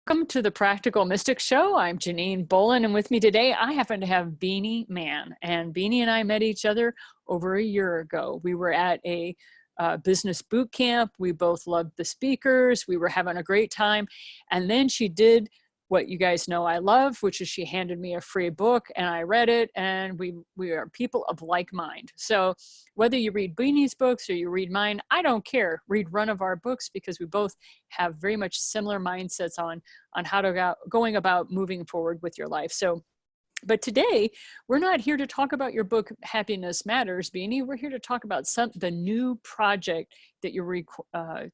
Welcome to the Practical Mystic Show. I'm Janine Bolin, and with me today, I happen to have Beanie Mann. And Beanie and I met each other over a year ago. We were at a business boot camp. We both loved the speakers. We were having a great time. And then she did what you guys know I love, which is she handed me a free book and I read it, and we are people of like mind. So whether you read Beanie's books or you read mine, I don't care. Read one of our books because we both have very much similar mindsets on how to going about moving forward with your life. So, but today we're not here to talk about your book, Happiness Matters, Beanie. We're here to talk about the new project that you're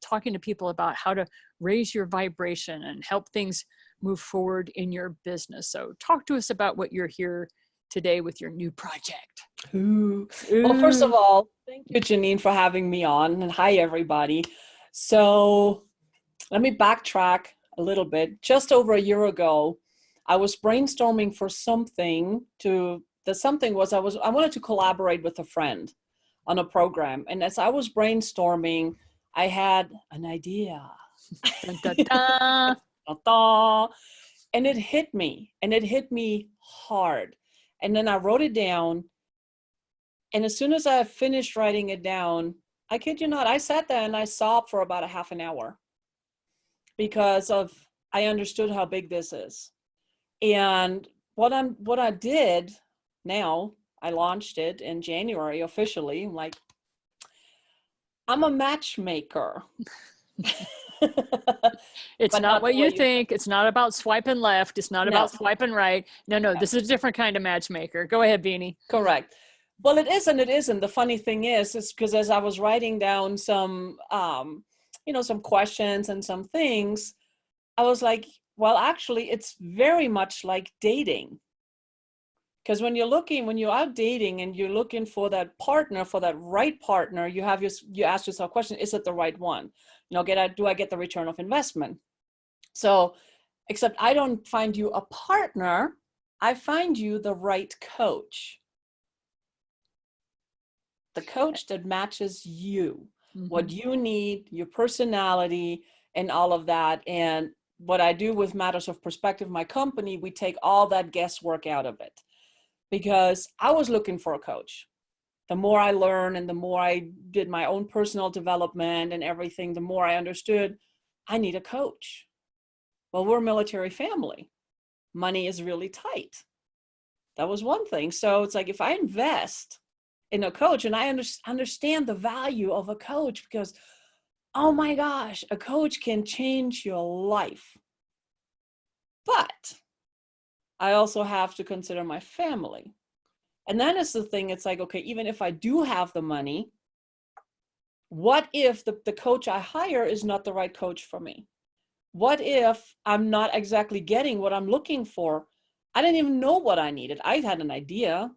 talking to people about, how to raise your vibration and help things move forward in your business. So talk to us about what you're here today with your new project. Ooh. Well, first of all, thank you, Janine, for having me on. And hi, everybody. So let me backtrack a little bit. Just over a year ago, I was brainstorming for something. I wanted to collaborate with a friend on a program. And as I was brainstorming, I had an idea. Dun, dun, dun. And it hit me hard. And then I wrote it down. And as soon as I finished writing it down, I kid you not, I sat there and I sobbed for about a half an hour because I understood how big this is. And what I did now, I launched it in January officially. I'm a matchmaker. It's not what you think. It's not about swiping left. It's not about swiping right. No, this is a different kind of matchmaker. Go ahead, Beanie. Correct. Well, it is and it isn't. The funny thing is because as I was writing down some questions and some things, I was like, well, actually, it's very much like dating. Because when you're out dating and you're looking for that partner, for that right partner, you ask yourself a question, is it the right one? Do I get the return of investment? So, except I don't find you a partner, I find you the right coach. The coach that matches you, what you need, your personality, and all of that. And what I do with Matters of Perspective, my company, we take all that guesswork out of it. Because I was looking for a coach. The more I learned and the more I did my own personal development and everything, the more I understood I need a coach. Well, we're a military family. Money is really tight. That was one thing. So it's like if I invest in a coach and I understand the value of a coach because, oh my gosh, a coach can change your life. But I also have to consider my family. And that is the thing. It's like, okay, even if I do have the money, what if the coach I hire is not the right coach for me? What if I'm not exactly getting what I'm looking for? I didn't even know what I needed. I had an idea,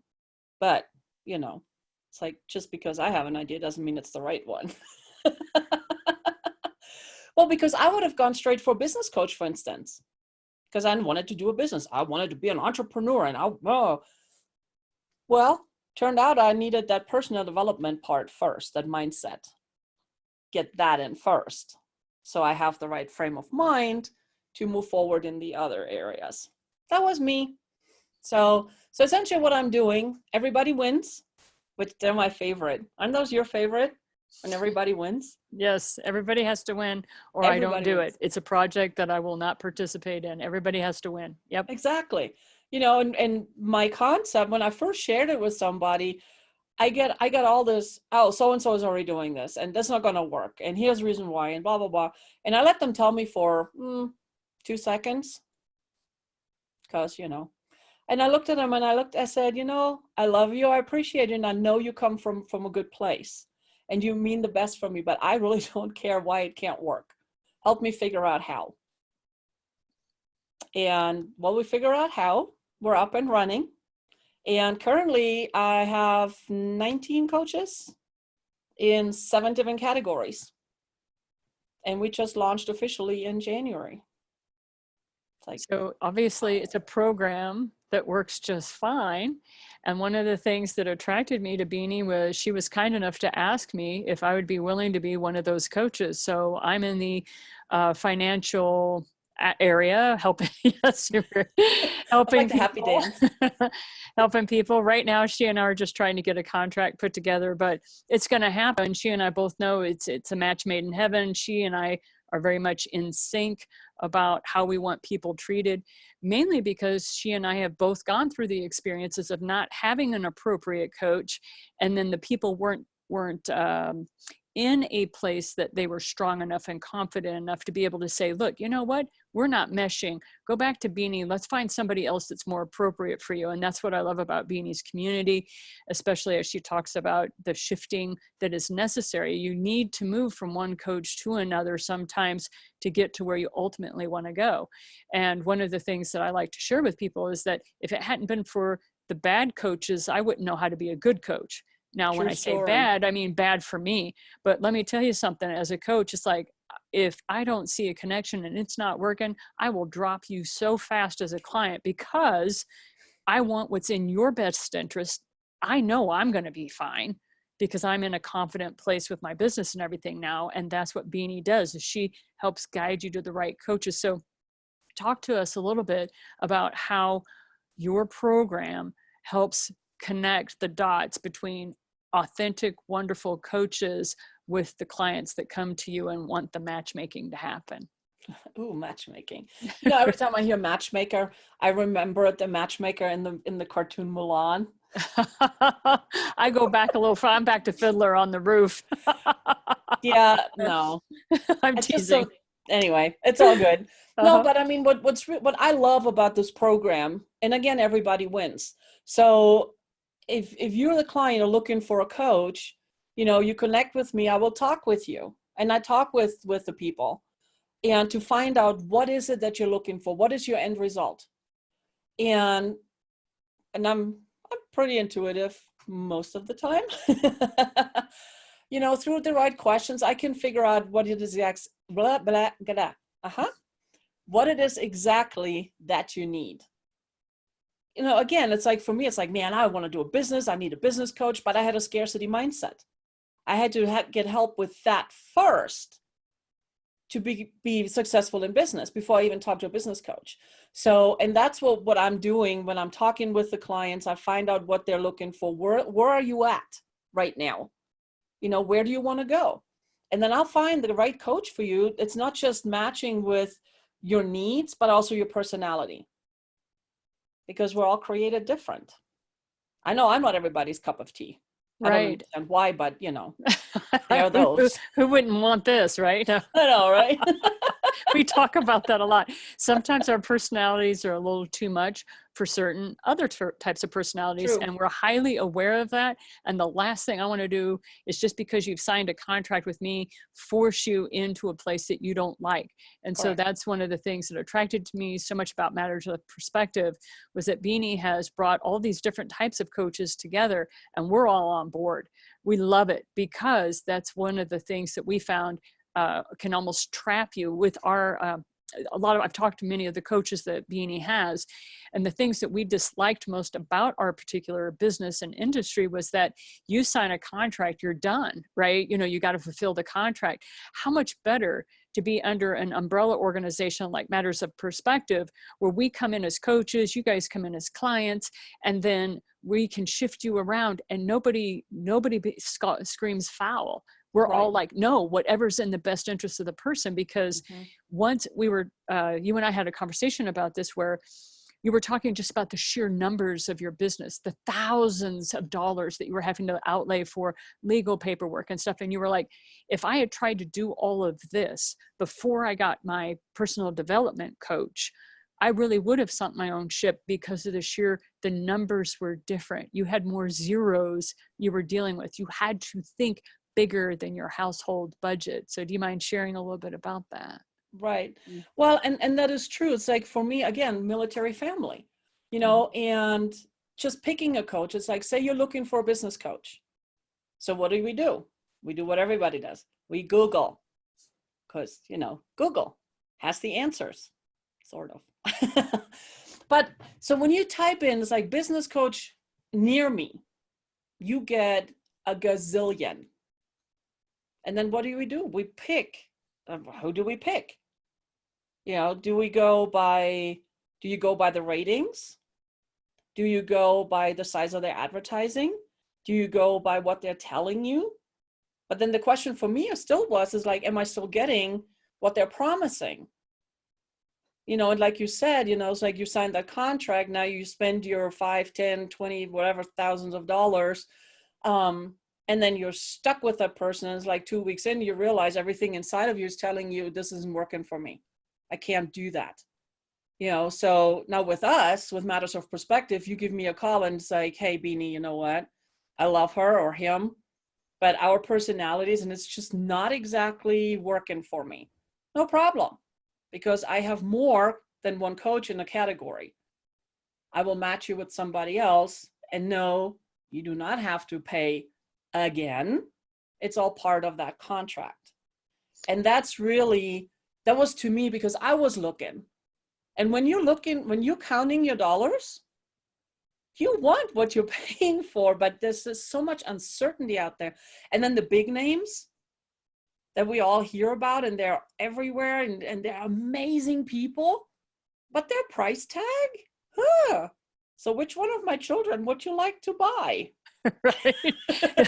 but it's like just because I have an idea doesn't mean it's the right one. Well, because I would have gone straight for a business coach, for instance. Because I wanted to do a business. I wanted to be an entrepreneur. And turned out I needed that personal development part first, that mindset. Get that in first. So I have the right frame of mind to move forward in the other areas. That was me. So essentially what I'm doing, everybody wins, which they're my favorite. Aren't those your favorite? When everybody wins? Yes, everybody has to win or I don't do it. It's a project that I will not participate in. Everybody has to win. Yep. Exactly. And my concept, when I first shared it with somebody, I got all this, oh, so-and-so is already doing this and that's not going to work. And here's the reason why and blah, blah, blah. And I let them tell me for 2 seconds because, and I looked at them and I said, I love you. I appreciate you. And I know you come from a good place. And you mean the best for me, but I really don't care why it can't work. Help me figure out how. And while we figure out how, we're up and running. And currently I have 19 coaches in 7 different categories. And we just launched officially in January. So obviously it's a program that works just fine. And one of the things that attracted me to Beanie was she was kind enough to ask me if I would be willing to be one of those coaches. So I'm in the financial area, helping, yes, I like helping the happy people, dance. helping people. Right now, she and I are just trying to get a contract put together, but it's going to happen. She and I both know it's a match made in heaven. She and I are very much in sync about how we want people treated, mainly because she and I have both gone through the experiences of not having an appropriate coach, and then the people weren't in a place that they were strong enough and confident enough to be able to say, look, you know what, we're not meshing. Go back to Beanie. Let's find somebody else that's more appropriate for you. And that's what I love about Beanie's community, especially as she talks about the shifting that is necessary. You need to move from one coach to another sometimes to get to where you ultimately want to go. And one of the things that I like to share with people is that if it hadn't been for the bad coaches, I wouldn't know how to be a good coach. Now, when True I say story. bad, I mean bad for me. But let me tell you something, as a coach, it's like, if I don't see a connection and it's not working, I will drop you so fast as a client because I want what's in your best interest. I know I'm going to be fine because I'm in a confident place with my business and everything now. And that's what Beanie does, is she helps guide you to the right coaches. So talk to us a little bit about how your program helps connect the dots between authentic, wonderful coaches with the clients that come to you and want the matchmaking to happen. Ooh, matchmaking. You know, every time I hear matchmaker, I remember the matchmaker in the cartoon Mulan. I go back a little far. I'm back to Fiddler on the Roof. Yeah, no. I'm It's just teasing. so anyway, it's all good. No, Uh-huh. but I mean what I love about this program, and again, everybody wins. So if you're the client or looking for a coach, you know, you connect with me, I will talk with you. And I talk with the people and to find out what is it that you're looking for, what is your end result. And I'm pretty intuitive most of the time. You know, through the right questions, I can figure out what it is blah, blah, blah, what it is exactly that you need. You know, again, it's like, for me, it's like, man, I want to do a business. I need a business coach, but I had a scarcity mindset. I had to get help with that first to be successful in business before I even talk to a business coach. So, and that's what I'm doing when I'm talking with the clients. I find out what they're looking for. Where are you at right now? You know, where do you want to go? And then I'll find the right coach for you. It's not just matching with your needs, but also your personality, because we're all created different. I know I'm not everybody's cup of tea. I don't Right. understand why, but you know, there are those. Who wouldn't want this, right? I know, right? We talk about that a lot. Sometimes our personalities are a little too much for certain other types of personalities, True. and we're highly aware of that. And the last thing I want to do is, just because you've signed a contract with me, force you into a place that you don't like. And so Correct. that's one of the things that attracted to me so much about Matters of Perspective, was that Beanie has brought all these different types of coaches together, and we're all on board. We love it, because that's one of the things that we found can almost trap you with our I've talked to many of the coaches that Beanie has, and the things that we disliked most about our particular business and industry was that you sign a contract, you're done, right? You know, you got to fulfill the contract. How much better to be under an umbrella organization like Matters of Perspective, where we come in as coaches, you guys come in as clients, and then we can shift you around, and nobody screams foul. We're all Right. like, no, whatever's in the best interest of the person. Because Mm-hmm. once we were, you and I had a conversation about this, where you were talking just about the sheer numbers of your business, the thousands of dollars that you were having to outlay for legal paperwork and stuff. And you were like, if I had tried to do all of this before I got my personal development coach, I really would have sunk my own ship, because of the numbers were different. You had more zeros you were dealing with. You had to think bigger than your household budget. So do you mind sharing a little bit about that? Right. Well, and that is true. It's like, for me, again, military family, you Mhm. know, and just picking a coach. It's like, say you're looking for a business coach. So what do? We do what everybody does. We Google, because, you know, Google has the answers, sort of. But so when you type in, it's like business coach near me, you get a gazillion. And then what do? We pick. Who do we pick? Do you go by the ratings? Do you go by the size of their advertising? Do you go by what they're telling you? But then the question for me is like, am I still getting what they're promising? And like you said, it's like you signed that contract. Now you spend your 5, 10, 20, whatever thousands of dollars. And then you're stuck with that person. And it's like 2 weeks in, you realize everything inside of you is telling you this isn't working for me. I can't do that. So now with us, with Matters of Perspective, you give me a call and it's like, hey, Beanie, you know what? I love her or him, but our personalities, and it's just not exactly working for me. No problem, because I have more than one coach in a category. I will match you with somebody else, and no, you do not have to pay again. It's all part of that contract. And that was to me, because I was looking. And when you're counting your dollars, you want what you're paying for, but there's so much uncertainty out there. And then the big names that we all hear about, and they're everywhere, and they're amazing people, but their price tag, so which one of my children would you like to buy? Right.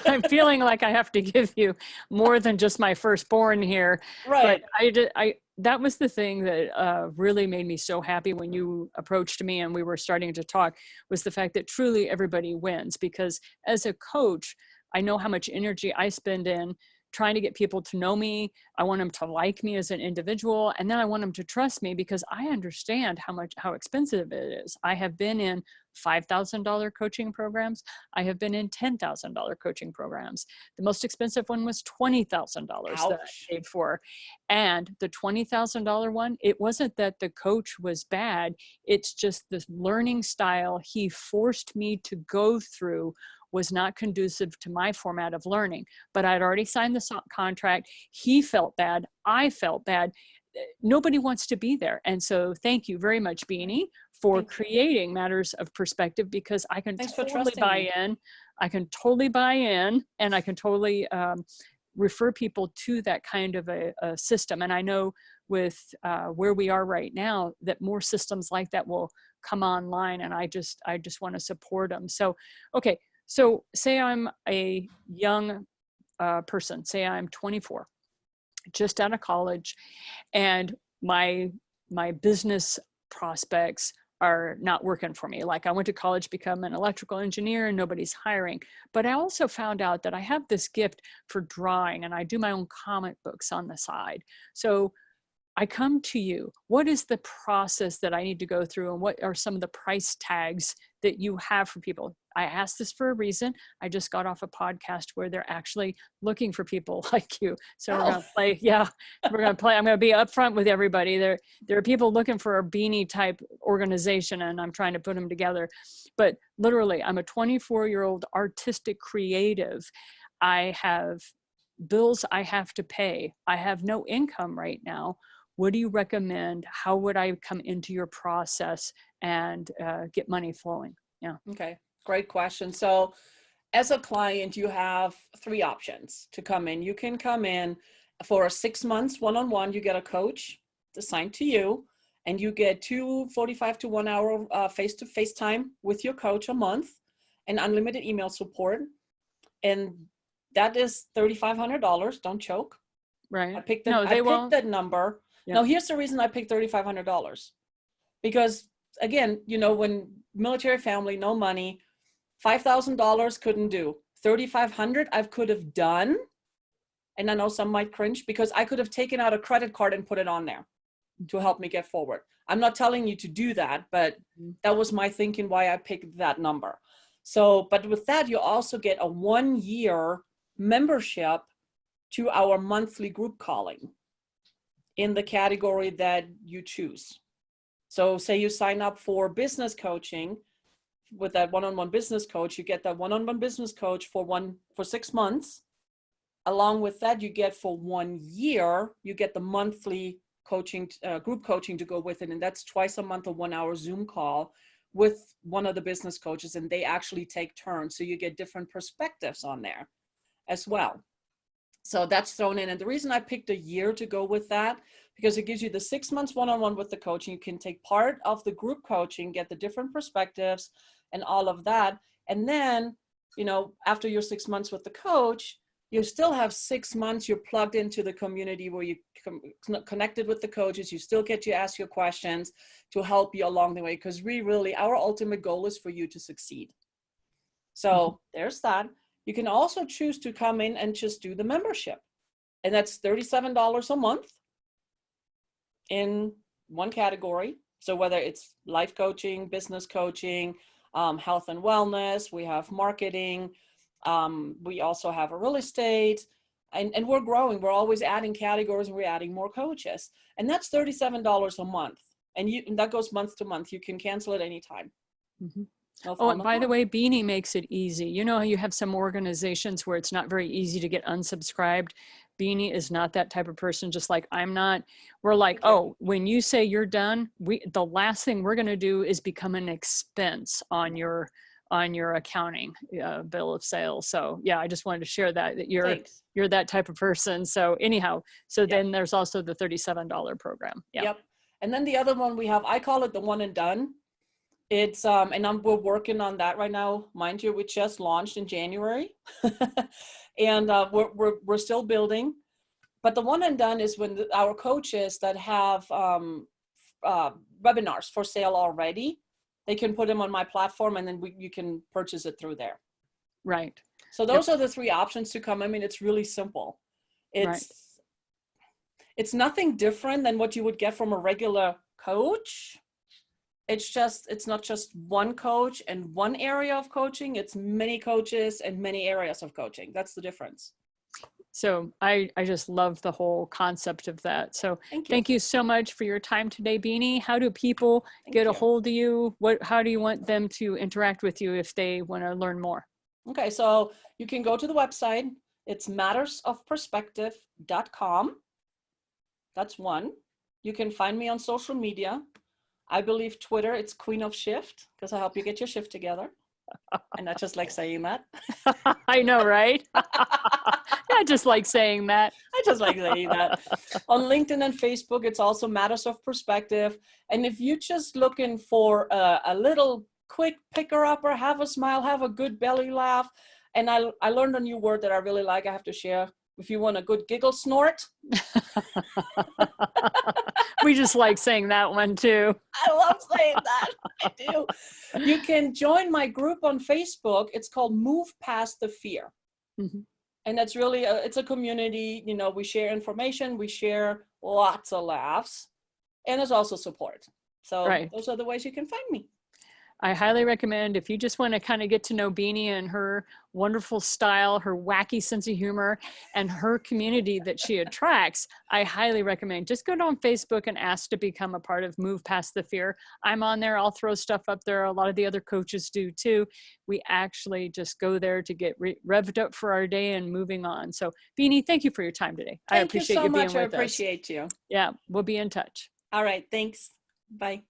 I'm feeling like I have to give you more than just my firstborn here. Right. But that was the thing that really made me so happy when you approached me and we were starting to talk, was the fact that truly everybody wins. Because as a coach, I know how much energy I spend in trying to get people to know me. I want them to like me as an individual. And then I want them to trust me, because I understand how expensive it is. I have been in $5,000 coaching programs. I have been in $10,000 coaching programs. The most expensive one was $20,000 that I paid for. And the $20,000 one, it wasn't that the coach was bad. It's just the learning style he forced me to go through was not conducive to my format of learning. But I'd already signed the contract. He felt bad. I felt bad. Nobody wants to be there. And so thank you very much, Beanie, for creating Matters of Perspective, because I can totally buy in. I can totally buy in, and I can totally refer people to that kind of a system. And I know with where we are right now, that more systems like that will come online, and I just want to support them. So, okay. So say I'm a young person, say I'm 24, just out of college, and my business prospects are not working for me. Like, I went to college to become an electrical engineer and nobody's hiring. But I also found out that I have this gift for drawing, and I do my own comic books on the side. So I come to you. What is the process that I need to go through, and what are some of the price tags that you have for people? I asked this for a reason. I just got off a podcast where they're actually looking for people like you. So we're going to play. Yeah, we're going to play. I'm going to be upfront with everybody. There are people looking for a Beanie type organization, and I'm trying to put them together. But literally, I'm a 24-year-old artistic creative. I have bills I have to pay. I have no income right now. What do you recommend? How would I come into your process and get money flowing? Yeah. Okay, great question. So as a client, you have 3 options to come in. You can come in for 6 months one-on-one. You get a coach assigned to you, and you get 2:45 to 1 hour face-to-face time with your coach a month, and unlimited email support. And that is $3,500. Don't choke. Right. I picked that number. Yeah. Now, here's the reason I picked $3,500. Because again, when military family, no money, $5,000 couldn't do. $3,500 I could have done. And I know some might cringe, because I could have taken out a credit card and put it on there to help me get forward. I'm not telling you to do that, but that was my thinking why I picked that number. So, but with that, you also get a 1-year membership to our monthly group calling in the category that you choose. So say you sign up for business coaching with that one-on-one business coach, you get that one-on-one business coach for 6 months. Along with that, you get for 1 year, you get the monthly coaching, group coaching to go with it. And that's twice a month, a 1-hour Zoom call with one of the business coaches, and they actually take turns. So you get different perspectives on there as well. So that's thrown in. And the reason I picked a year to go with that, because it gives you the 6 months one-on-one with the coach, and you can take part of the group coaching, get the different perspectives and all of that. And then, you know, after your 6 months with the coach, you still have 6 months, you're plugged into the community where you connected with the coaches. You still get to ask your questions to help you along the way, because we really, our ultimate goal is for you to succeed. So there's that. You can also choose to come in and just do the membership. And that's $37 a month in one category. So whether it's life coaching, business coaching, health and wellness, we have marketing, we also have a real estate, and we're growing. We're always adding categories, and we're adding more coaches. And that's $37 a month. And that goes month to month. You can cancel it anytime. No Oh, and by the way, Beanie makes it easy. You know how you have some organizations where it's not very easy to get unsubscribed. Beanie is not that type of person, just like I'm not. We're like, oh, when you say you're done, the last thing we're going to do is become an expense on your accounting bill of sales. So yeah, I just wanted to share that you're that type of person. So anyhow, so then there's also the $37 program. Yep. And then the other one we have, I call it the one and done. It's and we're working on that right now. Mind you, we just launched in January, and we're still building. But the one and done is when our coaches that have webinars for sale already, they can put them on my platform, and then you can purchase it through there. Right. So those are the three options to come. I mean, it's really simple. It's nothing different than what you would get from a regular coach. It's not just one coach and one area of coaching. It's many coaches and many areas of coaching. That's the difference. So I just love the whole concept of that. So thank you so much for your time today, Beanie. How do people get a hold of you? How do you want them to interact with you if they want to learn more? Okay, so you can go to the website. It's mattersofperspective.com. That's one. You can find me on social media. I believe Twitter, it's Queen of Shift, because I help you get your shift together. And I just like saying that. I know, right? I just like saying that. I just like saying that. On LinkedIn and Facebook, it's also Matters of Perspective. And if you're just looking for a little quick picker-upper, have a smile, have a good belly laugh. And I learned a new word that I really like, I have to share. If you want a good giggle snort. We just like saying that one too. I love saying that. I do. You can join my group on Facebook. It's called Move Past the Fear. And that's really, it's a community. You know, we share information. We share lots of laughs. And there's also support. So those are the ways you can find me. I highly recommend, if you just want to kind of get to know Beanie and her wonderful style, her wacky sense of humor, and her community that she attracts, I highly recommend just go on Facebook and ask to become a part of Move Past the Fear. I'm on there. I'll throw stuff up there. A lot of the other coaches do too. We actually just go there to get revved up for our day and moving on. So Beanie, thank you for your time today. I appreciate you being with us. I appreciate you. Yeah, we'll be in touch. All right. Thanks. Bye.